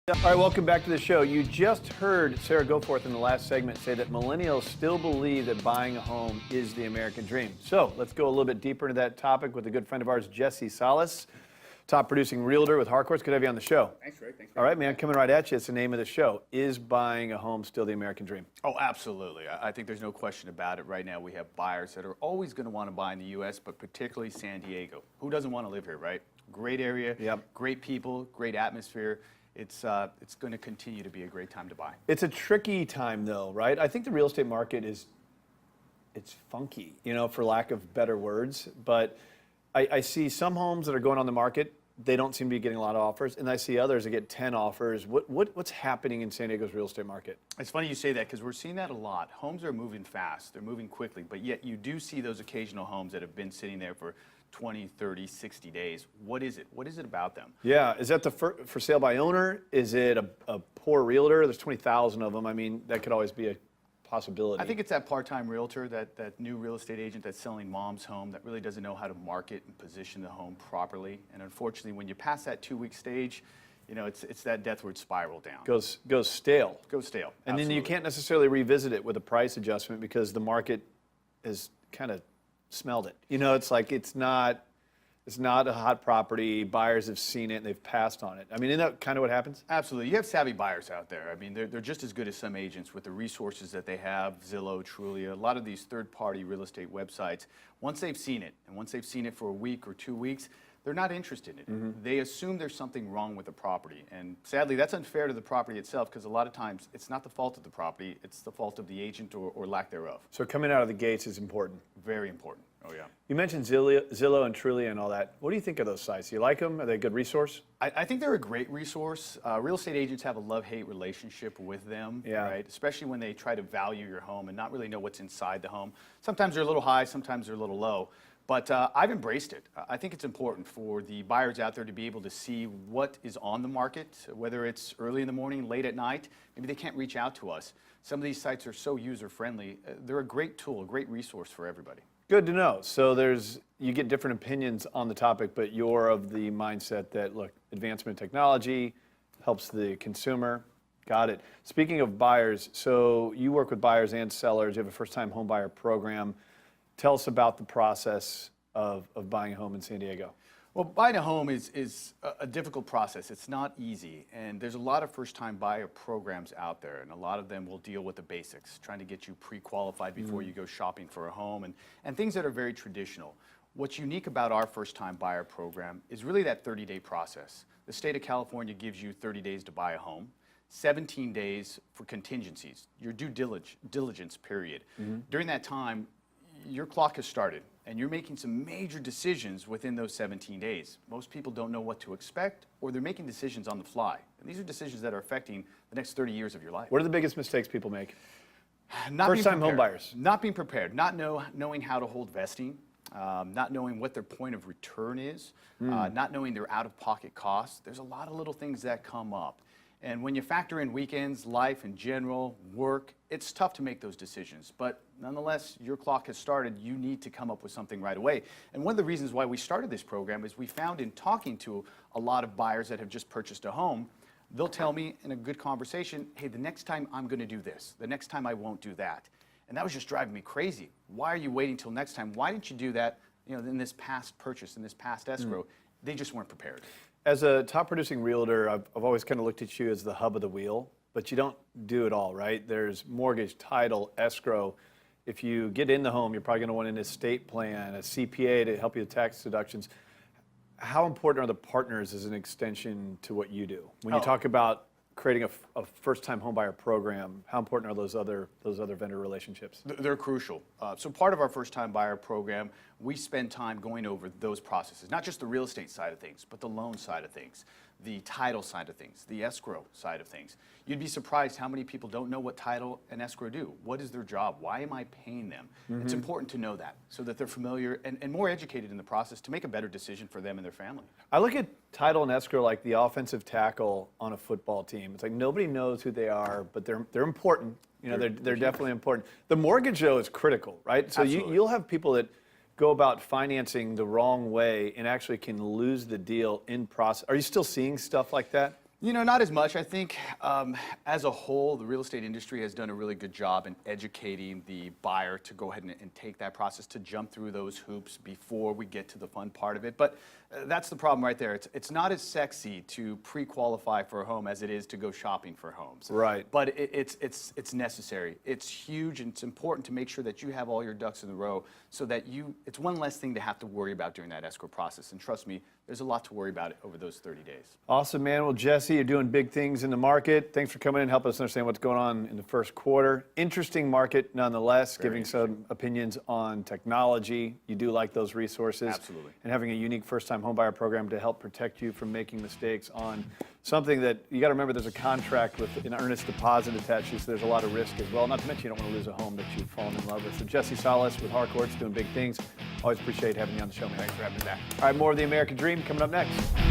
All right, welcome back to the show. You just heard Sarah Goforth in the last segment say that millennials still believe that buying a home is the American dream. So let's go a little bit deeper into that topic with a good friend of ours, Jesse Salas, top producing realtor with Harcourts. Good to have you on the show. Thanks, Rick. Thanks. All right, man, coming right at you. It's the name of the show. Is buying a home still the American dream? Oh, absolutely. I think there's no question about it. Right now, we have buyers that are always going to want to buy in the U.S., but particularly San Diego. Who doesn't want to live here, right? Great area, great people, great atmosphere. It's going to continue to be a great time to buy. It's a tricky time, though, right? I think the real estate market it's funky, for lack of better words. But I see some homes that are going on the market. They don't seem to be getting a lot of offers, and I see others that get 10 offers. What's happening in San Diego's real estate market? It's funny you say that because we're seeing that a lot. Homes are moving fast. They're moving quickly, but yet you do see those occasional homes that have been sitting there for 20, 30, 60 days. What is it? What is it about them? Yeah, is that the for sale by owner? Is it a poor realtor? There's 20,000 of them. I mean, that could always be a possibility. I think it's that part-time realtor, that new real estate agent that's selling mom's home that really doesn't know how to market and position the home properly. And unfortunately, when you pass that 2-week stage, it's that deathward spiral down. Goes stale. Goes stale. And then you can't necessarily revisit it with a price adjustment because the market has kind of smelled it. It's like it's not a hot property. Buyers have seen it and they've passed on it. I mean, isn't that kind of what happens? Absolutely. You have savvy buyers out there. I mean, they're just as good as some agents with the resources that they have, Zillow, Trulia, a lot of these third-party real estate websites. Once they've seen it, and once they've seen it for a week or 2 weeks, they're not interested in it. They assume there's something wrong with the property. And sadly, that's unfair to the property itself because a lot of times it's not the fault of the property, it's the fault of the agent or lack thereof. So coming out of the gates is important. Very important. Oh, yeah. You mentioned Zillow and Trulia and all that. What do you think of those sites? Do you like them? Are they a good resource? I think they're a great resource. Real estate agents have a love-hate relationship with them, right? Especially when they try to value your home and not really know what's inside the home. Sometimes they're a little high, sometimes they're a little low. But I've embraced it. I think it's important for the buyers out there to be able to see what is on the market, whether it's early in the morning, late at night. Maybe they can't reach out to us. Some of these sites are so user-friendly. They're a great tool, a great resource for everybody. Good to know. So you get different opinions on the topic, but you're of the mindset that, look, advancement in technology helps the consumer. Got it. Speaking of buyers, so you work with buyers and sellers. You have a first-time home buyer program. Tell us about the process of buying a home in San Diego. Well, buying a home is a difficult process. It's not easy, and there's a lot of first-time buyer programs out there, and a lot of them will deal with the basics, trying to get you pre-qualified before you go shopping for a home, and things that are very traditional. What's unique about our first-time buyer program is really that 30-day process. The state of California gives you 30 days to buy a home, 17 days for contingencies, your due diligence period. During that time, your clock has started, and you're making some major decisions within those 17 days. Most people don't know what to expect, or they're making decisions on the fly. And these are decisions that are affecting the next 30 years of your life. What are the biggest mistakes people make? First-time home buyers. Not being prepared, not knowing how to hold vesting, not knowing what their point of return is, not knowing their out-of-pocket costs. There's a lot of little things that come up. And when you factor in weekends, life in general, work, it's tough to make those decisions. But nonetheless, your clock has started. You need to come up with something right away. And one of the reasons why we started this program is we found in talking to a lot of buyers that have just purchased a home, they'll tell me in a good conversation, hey, the next time I'm going to do this. The next time I won't do that. And that was just driving me crazy. Why are you waiting till next time? Why didn't you do that in this past purchase, in this past escrow? They just weren't prepared. As a top producing realtor, I've always kind of looked at you as the hub of the wheel, but you don't do it all, right? There's mortgage, title, escrow. If you get in the home, you're probably going to want an estate plan, a CPA to help you with tax deductions. How important are the partners as an extension to what you do? When you talk about creating a first-time homebuyer program, how important are those other vendor relationships? They're crucial. So part of our first-time buyer program, we spend time going over those processes, not just the real estate side of things, but the loan side of things, the title side of things, the escrow side of things. You'd be surprised how many people don't know what title and escrow do. What is their job? Why am I paying them? It's important to know that so that they're familiar and more educated in the process to make a better decision for them and their family. I look at title and escrow like the offensive tackle on a football team. It's like nobody knows who they are, but they're important. They're definitely important. The mortgage, though, is critical, right? So you'll have people that go about financing the wrong way and actually can lose the deal in process. Are you still seeing stuff like that? Not as much. I think as a whole, the real estate industry has done a really good job in educating the buyer to go ahead and take that process, to jump through those hoops before we get to the fun part of it. But that's the problem right there. It's not as sexy to pre-qualify for a home as it is to go shopping for homes. Right. But it's necessary. It's huge, and it's important to make sure that you have all your ducks in a row so that it's one less thing to have to worry about during that escrow process. And trust me, there's a lot to worry about over those 30 days. Awesome, man. Well, Jesse, you're doing big things in the market. Thanks for coming in and helping us understand what's going on in the first quarter. Interesting market nonetheless, giving some opinions on technology. You do like those resources. Absolutely. And having a unique first-time homebuyer program to help protect you from making mistakes on something that you got to remember, there's a contract with an earnest deposit attached to, so there's a lot of risk as well. Not to mention you don't want to lose a home that you've fallen in love with. So Jesse Salas with Harcourt's doing big things. Always appreciate having you on the show, man. Thanks for having me back. All right, more of the American Dream coming up next.